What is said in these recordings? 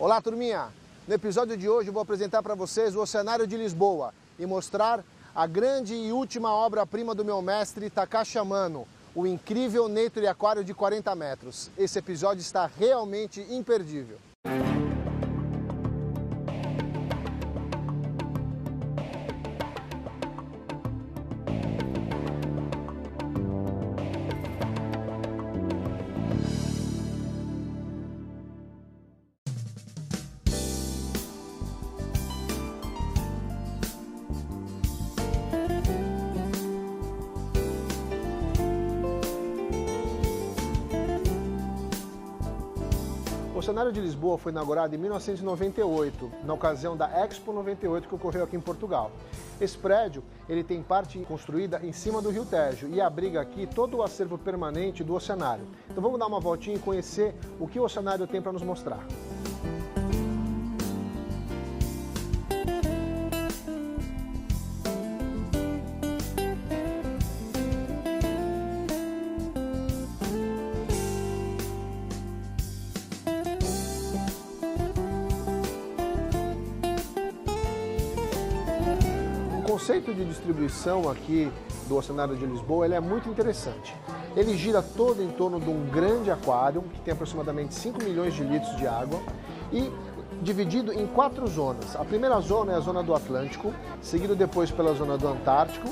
Olá, turminha! No episódio de hoje eu vou apresentar para vocês o Oceanário de Lisboa e mostrar a grande e última obra-prima do meu mestre Takashi Amano, o incrível Nature Aquário de 40 metros. Esse episódio está realmente imperdível. O Oceanário de Lisboa foi inaugurado em 1998, na ocasião da Expo 98 que ocorreu aqui em Portugal. Esse prédio ele tem parte construída em cima do Rio Tejo e abriga aqui todo o acervo permanente do oceanário. Então vamos dar uma voltinha e conhecer o que o oceanário tem para nos mostrar. O conceito de distribuição aqui do Oceanário de Lisboa ele é muito interessante. Ele gira todo em torno de um grande aquário, que tem aproximadamente 5 milhões de litros de água, e dividido em 4 zonas. A primeira zona é a zona do Atlântico, seguido depois pela zona do Antártico,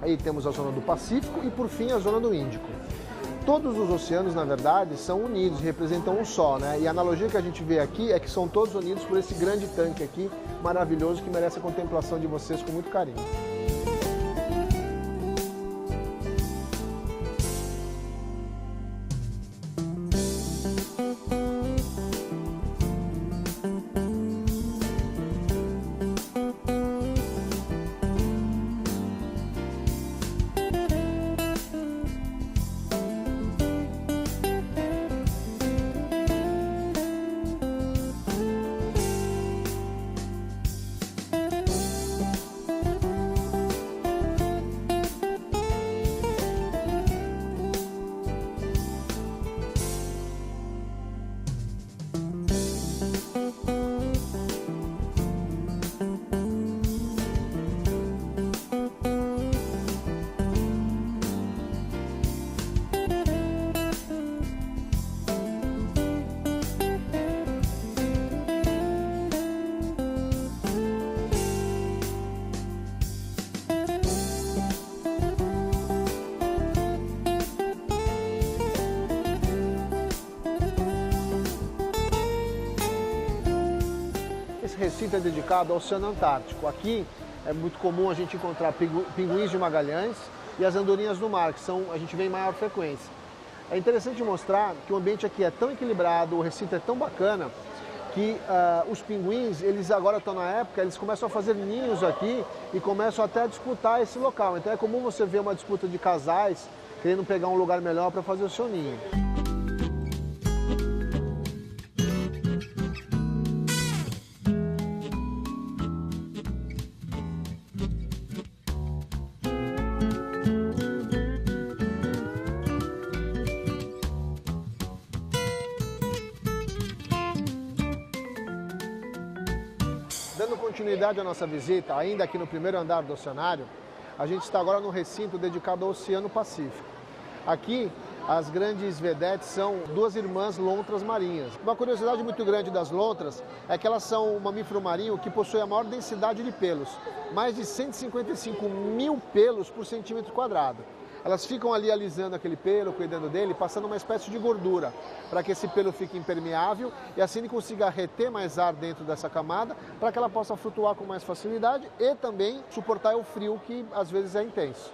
aí temos a zona do Pacífico e por fim a zona do Índico. Todos os oceanos, na verdade, são unidos, representam um só, né? E a analogia que a gente vê aqui é que são todos unidos por esse grande tanque aqui, maravilhoso, que merece a contemplação de vocês com muito carinho. Esse recinto é dedicado ao Oceano Antártico. Aqui é muito comum a gente encontrar pinguins de Magalhães e as andorinhas do mar, que a gente vê em maior frequência. É interessante mostrar que o ambiente aqui é tão equilibrado, o recinto é tão bacana, que os pinguins, eles agora estão na época, eles começam a fazer ninhos aqui e começam até a disputar esse local. Então é comum você ver uma disputa de casais querendo pegar um lugar melhor para fazer o seu ninho. Dando continuidade à nossa visita, ainda aqui no primeiro andar do oceanário, a gente está agora no recinto dedicado ao Oceano Pacífico. Aqui, as grandes vedetes são duas irmãs lontras marinhas. Uma curiosidade muito grande das lontras é que elas são um mamífero marinho que possui a maior densidade de pelos, mais de 155 mil pelos por centímetro quadrado. Elas ficam ali alisando aquele pelo, cuidando dele, passando uma espécie de gordura, para que esse pelo fique impermeável e assim ele consiga reter mais ar dentro dessa camada, para que ela possa flutuar com mais facilidade e também suportar o frio que às vezes é intenso.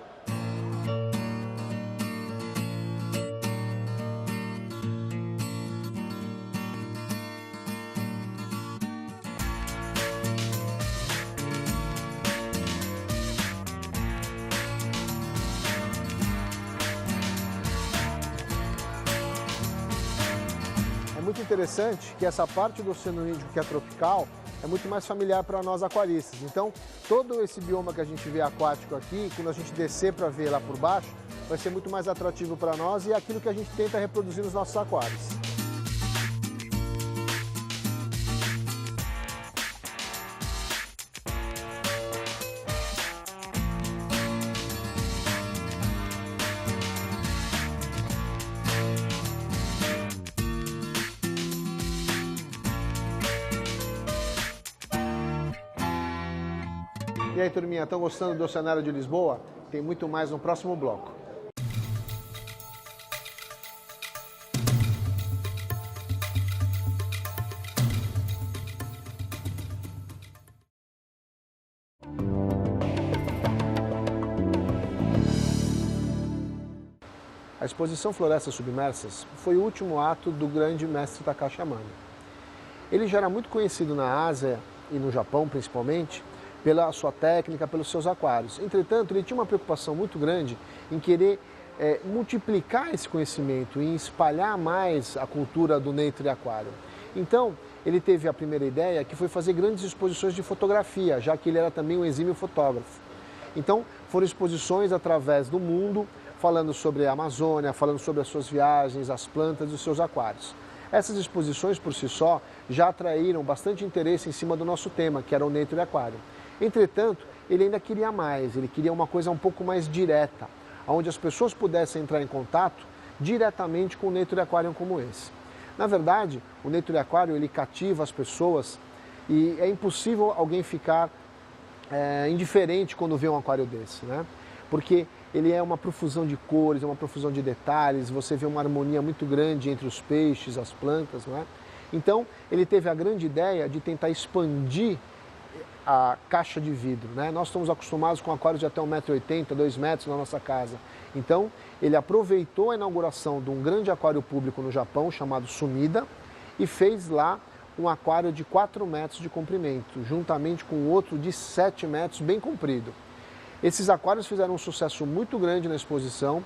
muito interessante que essa parte do Oceano Índico que é tropical é muito mais familiar para nós aquaristas. Então, todo esse bioma que a gente vê aquático aqui, quando a gente descer para ver lá por baixo, vai ser muito mais atrativo para nós e é aquilo que a gente tenta reproduzir nos nossos aquários. E aí, turminha, estão gostando do Oceanário de Lisboa? Tem muito mais no próximo bloco. A exposição Florestas Submersas foi o último ato do grande mestre Takashi Amano. Ele já era muito conhecido na Ásia e no Japão, principalmente, pela sua técnica, pelos seus aquários. Entretanto, ele tinha uma preocupação muito grande em querer multiplicar esse conhecimento, em espalhar mais a cultura do Nature Aquarium. Então, ele teve a primeira ideia, que foi fazer grandes exposições de fotografia, já que ele era também um exímio fotógrafo. Então, foram exposições através do mundo, falando sobre a Amazônia, falando sobre as suas viagens, as plantas e os seus aquários. Essas exposições, por si só, já atraíram bastante interesse em cima do nosso tema, que era o Nature Aquarium. Entretanto, ele ainda queria mais, ele queria uma coisa um pouco mais direta, onde as pessoas pudessem entrar em contato diretamente com o Nature Aquarium como esse. Na verdade, o Nature Aquarium ele cativa as pessoas e é impossível alguém ficar indiferente quando vê um aquário desse, né? Porque ele é uma profusão de cores, é uma profusão de detalhes, você vê uma harmonia muito grande entre os peixes, as plantas, não é? Então, ele teve a grande ideia de tentar expandir a caixa de vidro, né? Nós estamos acostumados com aquários de até 1,80 m, 2 metros na nossa casa. Então, ele aproveitou a inauguração de um grande aquário público no Japão, chamado Sumida, e fez lá um aquário de 4 metros de comprimento, juntamente com outro de 7 metros, bem comprido. Esses aquários fizeram um sucesso muito grande na exposição,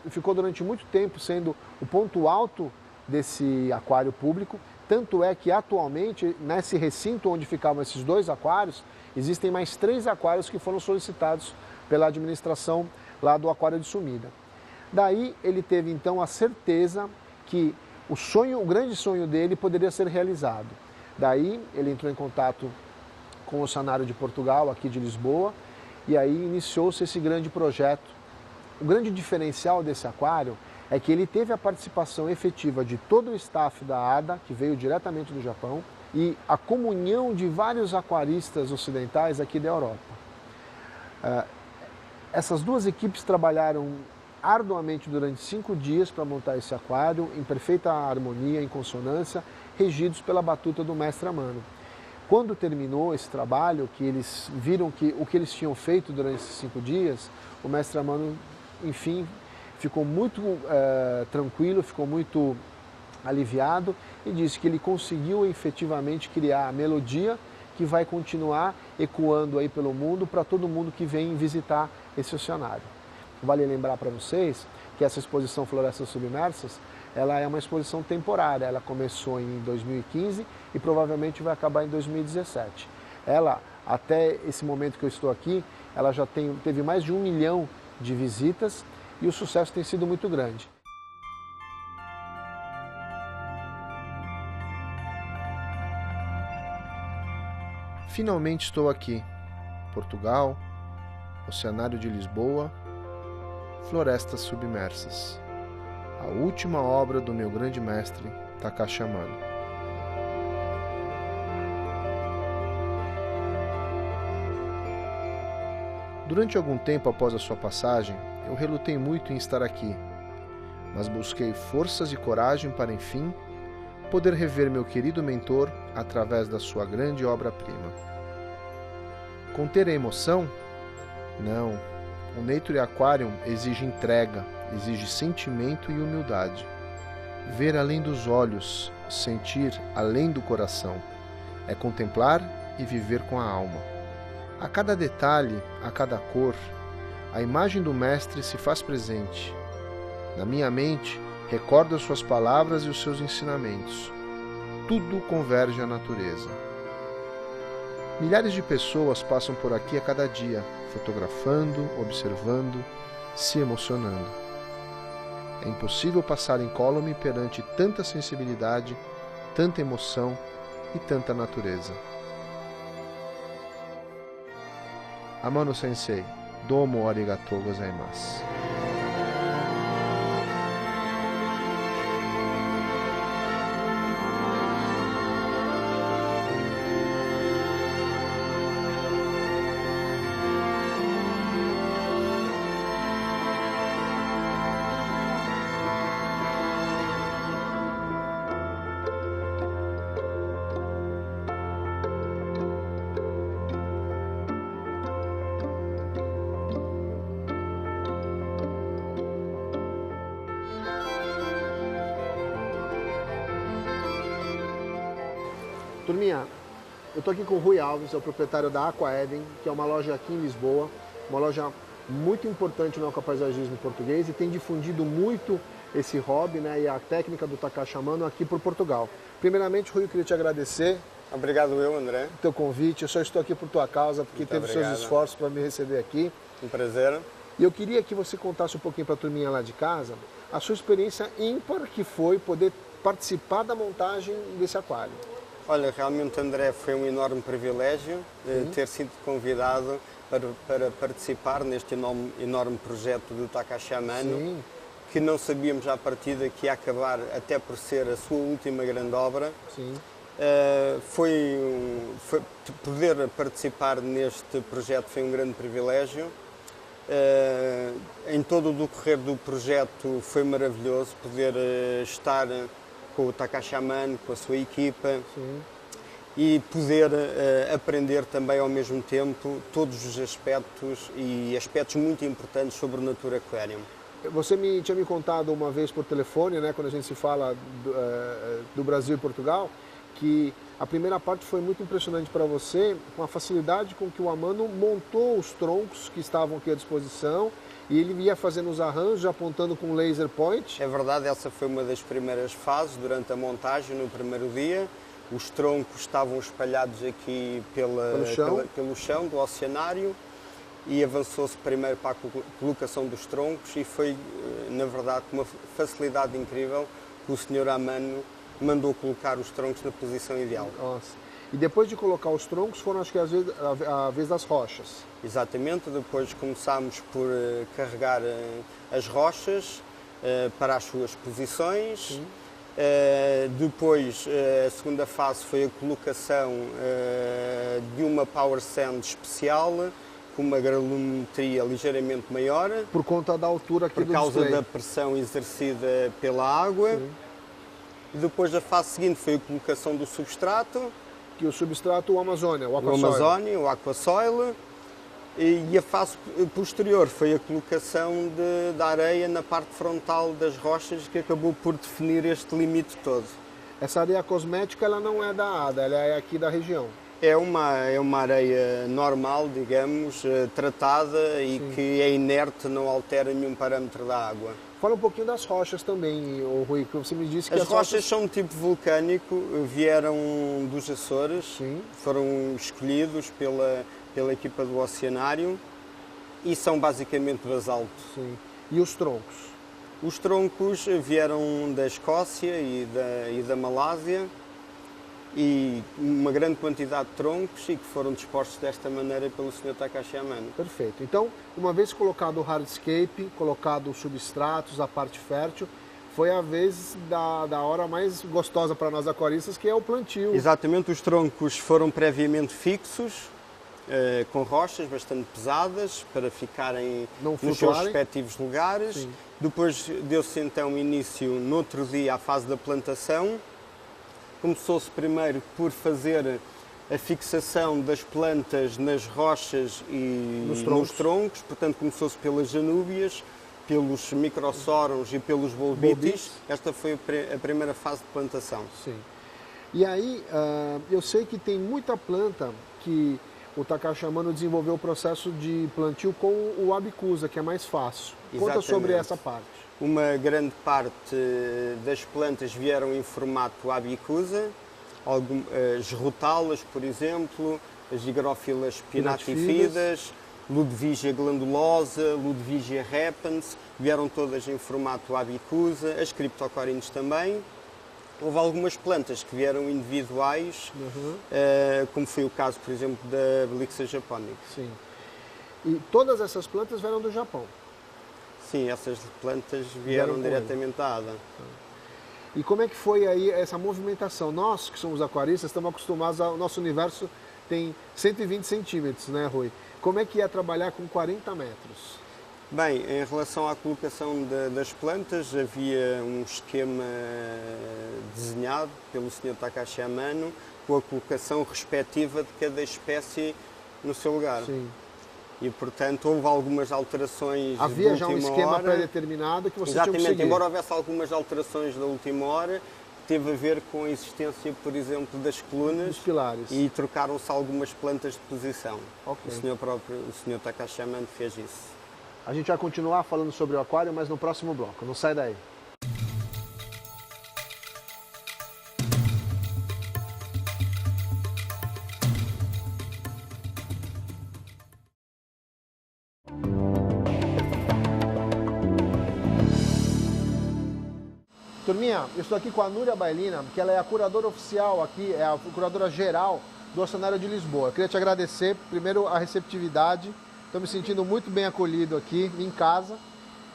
ficou durante muito tempo sendo o ponto alto desse aquário público, tanto é que atualmente, nesse recinto onde ficavam esses 2 aquários, existem mais 3 aquários que foram solicitados pela administração lá do aquário de Sumida. Daí ele teve então a certeza que o grande sonho dele poderia ser realizado. Daí ele entrou em contato com o Oceanário de Portugal, aqui de Lisboa, e aí iniciou-se esse grande projeto. O grande diferencial desse aquário é que ele teve a participação efetiva de todo o staff da ADA, que veio diretamente do Japão, e a comunhão de vários aquaristas ocidentais aqui da Europa. Essas 2 equipes trabalharam arduamente durante 5 dias para montar esse aquário, em perfeita harmonia, em consonância, regidos pela batuta do mestre Amano. Quando terminou esse trabalho, que eles viram que o que eles tinham feito durante esses 5 dias, o mestre Amano, enfim, ficou muito tranquilo, ficou muito aliviado e disse que ele conseguiu efetivamente criar a melodia que vai continuar ecoando aí pelo mundo para todo mundo que vem visitar esse oceanário. Vale lembrar para vocês que essa exposição Florestas Submersas, ela é uma exposição temporária, ela começou em 2015 e provavelmente vai acabar em 2017. Ela, até esse momento que eu estou aqui, ela já teve mais de 1 milhão de visitas e o sucesso tem sido muito grande. Finalmente estou aqui, Portugal, Oceanário de Lisboa, Florestas Submersas, a última obra do meu grande mestre Takashi Amano. Durante algum tempo após a sua passagem, eu relutei muito em estar aqui, mas busquei forças e coragem para, enfim, poder rever meu querido mentor através da sua grande obra-prima. Conter a emoção? Não. O Nature Aquarium exige entrega, exige sentimento e humildade. Ver além dos olhos, sentir além do coração. É contemplar e viver com a alma. A cada detalhe, a cada cor, a imagem do mestre se faz presente. Na minha mente, recordo as suas palavras e os seus ensinamentos. Tudo converge à natureza. Milhares de pessoas passam por aqui a cada dia, fotografando, observando, se emocionando. É impossível passar incólume perante tanta sensibilidade, tanta emoção e tanta natureza. Amano Sensei, domo arigatou gozaimasu. Turminha, eu estou aqui com o Rui Alves, é o proprietário da Aqua Eden, que é uma loja aqui em Lisboa, uma loja muito importante no aquapaisagismo português e tem difundido muito esse hobby, né, e a técnica do Takashi Amano aqui por Portugal. Primeiramente, Rui, eu queria te agradecer. Obrigado eu, André. O teu convite, eu só estou aqui por tua causa, porque teve seus esforços para me receber aqui. Um prazer. E eu queria que você contasse um pouquinho para a turminha lá de casa a sua experiência ímpar que foi poder participar da montagem desse aquário. Olha, realmente, André, foi um enorme privilégio ter sido convidado para participar neste enorme projeto do Takashi Amano, que não sabíamos à partida que ia acabar até por ser a sua última grande obra. Sim. Poder participar neste projeto foi um grande privilégio. Em todo o decorrer do projeto foi maravilhoso poder estar com o Takashi Amano, com a sua equipa. Sim. E poder aprender também ao mesmo tempo todos os aspectos e aspectos muito importantes sobre o Natura Aquarium. Você tinha me contado uma vez por telefone, né, quando a gente se fala do Brasil e Portugal, que a primeira parte foi muito impressionante para você, com a facilidade com que o Amano montou os troncos que estavam aqui à disposição e ele ia fazendo os arranjos, apontando com laser point. É verdade, essa foi uma das primeiras fases durante a montagem, no primeiro dia. Os troncos estavam espalhados aqui pelo chão do oceanário e avançou-se primeiro para a colocação dos troncos e foi, na verdade, com uma facilidade incrível que o Sr. Amano mandou colocar os troncos na posição ideal. Nossa. E depois de colocar os troncos, foram acho que a vez das rochas. Exatamente, depois começámos por carregar as rochas para as suas posições. Sim. Depois, a segunda fase foi a colocação de uma power sand especial, com uma granulometria ligeiramente maior. Por conta da altura aqui do display. Por causa da pressão exercida pela água. Sim. E depois a fase seguinte foi a colocação do substrato. Que o substrato, o Amazônia, o Aquasoil. O Amazônia, o Aquasoil. E a fase posterior foi a colocação da areia na parte frontal das rochas, que acabou por definir este limite todo. Essa areia cosmética ela não é da ADA, ela é aqui da região. É uma areia normal, digamos, tratada e que é inerte, não altera nenhum parâmetro da água. Fala um pouquinho das rochas também, Rui, que você me disse que as rochas são de tipo vulcânico, vieram dos Açores, foram escolhidos pela equipa do Oceanário e são basicamente basalto. Sim. E os troncos? Os troncos vieram da Escócia e da Malásia e uma grande quantidade de troncos e que foram dispostos desta maneira pelo Sr. Takashi Amano. Perfeito. Então, uma vez colocado o hardscape, colocado os substratos, a parte fértil, foi a vez da hora mais gostosa para nós aquaristas, que é o plantio. Exatamente, os troncos foram previamente fixos, com rochas bastante pesadas, para ficarem nos seus respectivos lugares. Sim. Depois deu-se então início, no outro dia, à fase da plantação. Começou-se primeiro por fazer a fixação das plantas nas rochas e nos troncos. Portanto, começou-se pelas janúbias, pelos microsorons e pelos bolbitis. Esta foi a primeira fase de plantação. Sim. E aí, eu sei que tem muita planta que o Takashi Amano desenvolveu o processo de plantio com o Abicusa, que é mais fácil. Conta sobre essa parte. Uma grande parte das plantas vieram em formato Abicusa, as rotalas, por exemplo, as higrófilas pinatifidas, Ludwigia glandulosa, Ludwigia repens, vieram todas em formato Abicusa, as criptocorines também. Houve algumas plantas que vieram individuais, como foi o caso, por exemplo, da Belixa japonica. Sim. E todas essas plantas vieram do Japão? Sim, essas plantas vieram diretamente da ADA. E como é que foi aí essa movimentação? Nós, que somos aquaristas, estamos acostumados ao nosso universo, tem 120 centímetros, né, Rui? Como é que é trabalhar com 40 metros? Bem, em relação à colocação das plantas, havia um esquema desenhado pelo Sr. Takashi Amano com a colocação respectiva de cada espécie no seu lugar. Sim. E, portanto, houve algumas alterações da última hora. Havia já um esquema pré-determinado que você tinha que seguir. Embora houvesse algumas alterações da última hora, teve a ver com a existência, por exemplo, das colunas. Os pilares. E trocaram-se algumas plantas de posição. Okay. O senhor Takashi Amano fez isso. A gente vai continuar falando sobre o aquário, mas no próximo bloco. Não sai daí. Turminha, eu estou aqui com a Núria Bailina, que ela é a curadora oficial aqui, é a curadora geral do Oceanário de Lisboa. Eu queria te agradecer, primeiro, a receptividade. Estou me sentindo muito bem acolhido aqui em casa.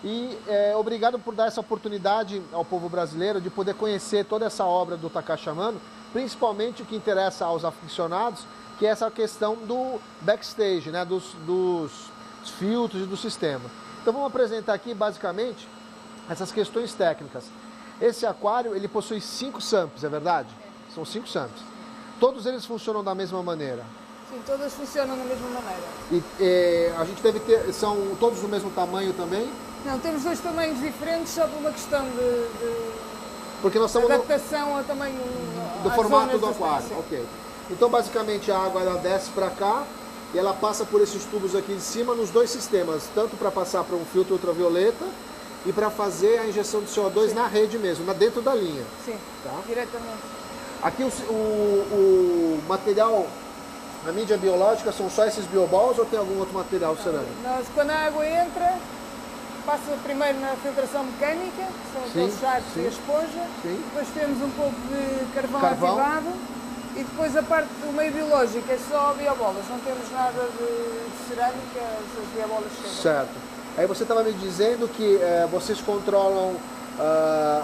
E obrigado por dar essa oportunidade ao povo brasileiro de poder conhecer toda essa obra do Takashi Amano, principalmente o que interessa aos aficionados, que é essa questão do backstage, né, dos filtros e do sistema. Então vamos apresentar aqui, basicamente, essas questões técnicas. Esse aquário, ele possui 5 SUMPs, é verdade? São 5 SUMPs. Todos eles funcionam da mesma maneira? Sim, todas funcionam da mesma maneira. E a gente deve ter, são todos do mesmo tamanho também? Não, temos 2 tamanhos diferentes, só por uma questão de porque nós estamos adaptação ao tamanho do formato do aquário. Ok. Então, basicamente, a água ela desce para cá e ela passa por esses tubos aqui de cima nos 2 sistemas, tanto para passar para um filtro ultravioleta e para fazer a injeção de CO2 na rede mesmo, dentro da linha. Sim, tá? Diretamente. Aqui o material, a mídia biológica, são só esses bioballs ou tem algum outro material cerâmico? Nós, quando a água entra, passa primeiro na filtração mecânica, que são aqueles charcos e a esponja. Sim. Depois temos um pouco de carvão ativado e depois a parte do meio biológico é só biobolas, não temos nada de cerâmica, essas biobolas chegam. Certo. Aí você estava me dizendo que vocês controlam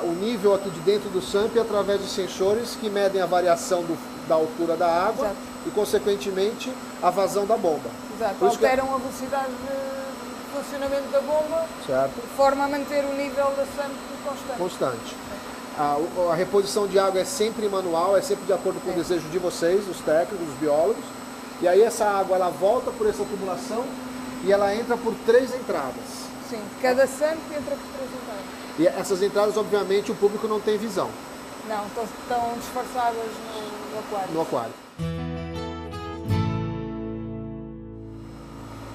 o nível aqui de dentro do SUMP através de sensores que medem a variação da altura da água. Exato. E, consequentemente, a vazão da bomba. Exato, alteram a velocidade de funcionamento da bomba, certo, de forma a manter o nível da SUMP constante. A reposição de água é sempre manual, é sempre de acordo com o desejo de vocês, os técnicos, os biólogos. E aí essa água ela volta por essa tubulação e ela entra por 3 entradas. Sim, cada SUMP entra por 3 entradas. E essas entradas, obviamente, o público não tem visão. Não, estão disfarçadas no aquário. No aquário.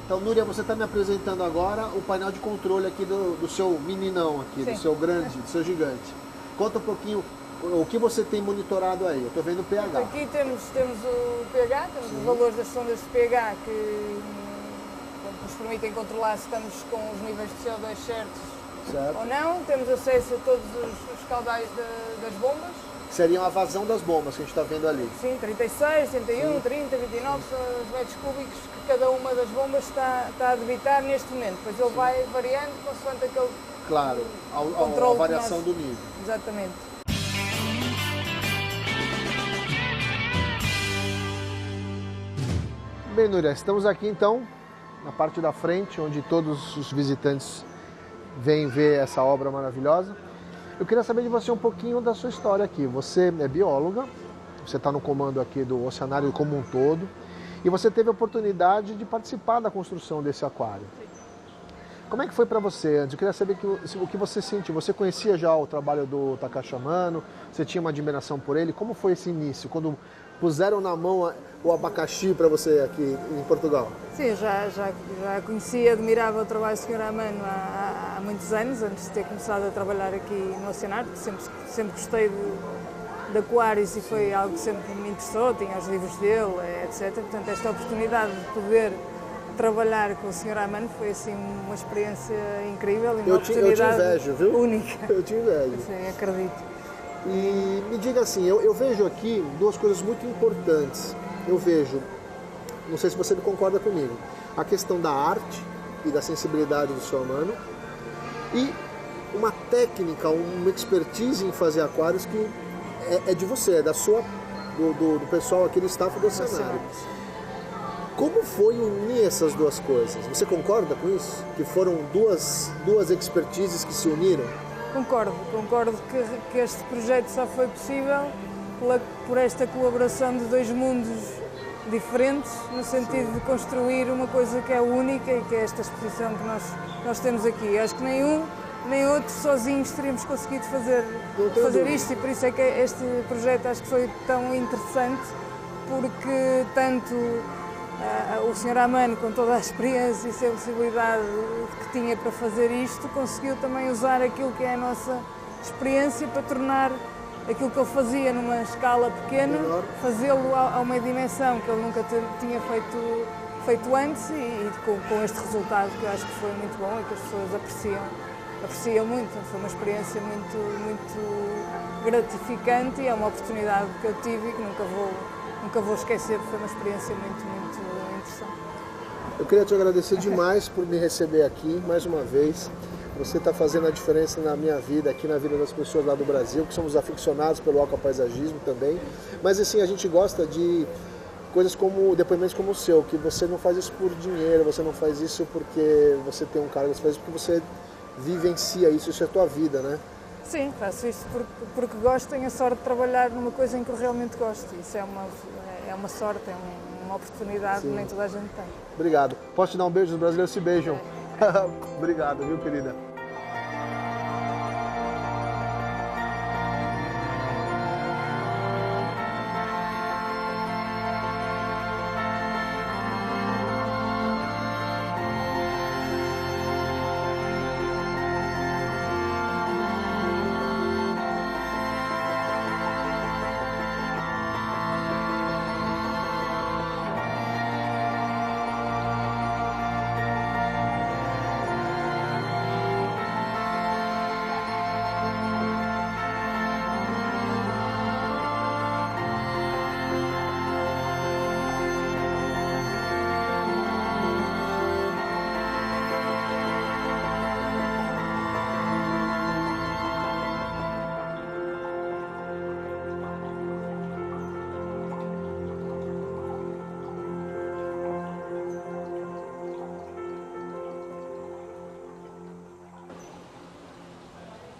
Então, Núria, você está me apresentando agora o painel de controle aqui do seu meninão aqui, do seu grande, do seu gigante. Conta um pouquinho o que você tem monitorado aí. Eu estou vendo o pH. Aqui temos o pH, temos os valores das sondas de pH que nos permitem controlar se estamos com os níveis de CO2 certos ou não. Temos acesso a todos os caudais das bombas. Seriam a vazão das bombas que a gente está vendo ali. Sim, 36, 31, 30, 29 são os metros cúbicos que cada uma das bombas está a debitar neste momento. Depois ele vai variando consoante aquele a variação do nível. Exatamente. Bem, Núria, estamos aqui então na parte da frente, onde todos os visitantes vêm ver essa obra maravilhosa. Eu queria saber de você um pouquinho da sua história aqui. Você é bióloga, você está no comando aqui do Oceanário como um todo, e você teve a oportunidade de participar da construção desse aquário. Como é que foi para você antes? Eu queria saber o que você sentiu. Você conhecia já o trabalho do Takashi Amano? Você tinha uma admiração por ele? Como foi esse início, quando puseram na mão o abacaxi para você aqui em Portugal? Sim, já conhecia, admirava o trabalho do Sr. Amano há muitos anos, antes de ter começado a trabalhar aqui no Oceanário, porque sempre gostei de aquários e foi algo que sempre me interessou, tinha os livros dele, etc. Portanto, esta oportunidade de poder trabalhar com o Sr. Amano foi assim uma experiência incrível e uma oportunidade única. Eu te invejo. Sim, acredito. E me diga assim, eu vejo aqui 2 coisas muito importantes. Eu vejo, não sei se você concorda comigo, a questão da arte e da sensibilidade do Sr. Amano e uma técnica, uma expertise em fazer aquários que é de você, é do pessoal aqui do staff do Oceanário. Como foi unir essas 2 coisas? Você concorda com isso? Que foram duas expertises que se uniram? Concordo que este projeto só foi possível por esta colaboração de 2 mundos diferentes, no sentido de construir uma coisa que é única e que é esta exposição que nós temos aqui. Acho que nenhum nem outros sozinhos teríamos conseguido fazer isto, e por isso é que este projeto acho que foi tão interessante, porque tanto o Sr. Amano, com toda a experiência e sensibilidade que tinha para fazer isto, conseguiu também usar aquilo que é a nossa experiência para tornar aquilo que ele fazia numa escala pequena, fazê-lo a uma dimensão que ele nunca tinha feito antes, e com este resultado que eu acho que foi muito bom e que as pessoas apreciam muito. Foi uma experiência muito gratificante, e é uma oportunidade que eu tive e que nunca vou esquecer, porque foi uma experiência muito interessante. Eu queria te agradecer demais por me receber aqui, mais uma vez. Você está fazendo a diferença na minha vida, aqui na vida das pessoas lá do Brasil, que somos aficionados pelo aquapaisagismo também. Mas assim, a gente gosta de coisas como, depoimentos como o seu, que você não faz isso por dinheiro, você não faz isso porque você tem um cargo, você faz isso porque você vivencia isso é a tua vida, né? Sim, faço isso porque gosto, tenho a sorte de trabalhar numa coisa em que eu realmente gosto. Isso é uma sorte, é uma oportunidade que nem toda a gente tem. Obrigado. Posso te dar um beijo? Os brasileiros se beijam. Obrigado, viu, querida?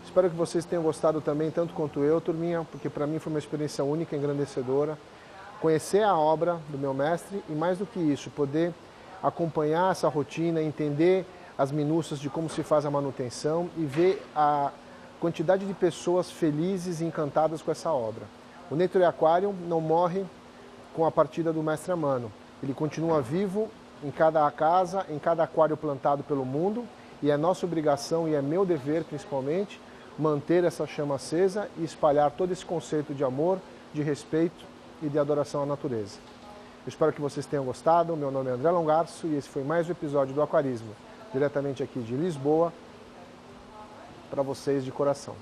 Espero que vocês tenham gostado também, tanto quanto eu, turminha, porque para mim foi uma experiência única, engrandecedora. Conhecer a obra do meu mestre e, mais do que isso, poder acompanhar essa rotina, entender as minúcias de como se faz a manutenção e ver a quantidade de pessoas felizes e encantadas com essa obra. O Nature Aquarium não morre com a partida do mestre Amano. Ele continua vivo em cada casa, em cada aquário plantado pelo mundo, e é nossa obrigação e é meu dever, principalmente, manter essa chama acesa e espalhar todo esse conceito de amor, de respeito e de adoração à natureza. Eu espero que vocês tenham gostado. Meu nome é André Longarço e esse foi mais um episódio do Aquarismo, diretamente aqui de Lisboa, para vocês de coração.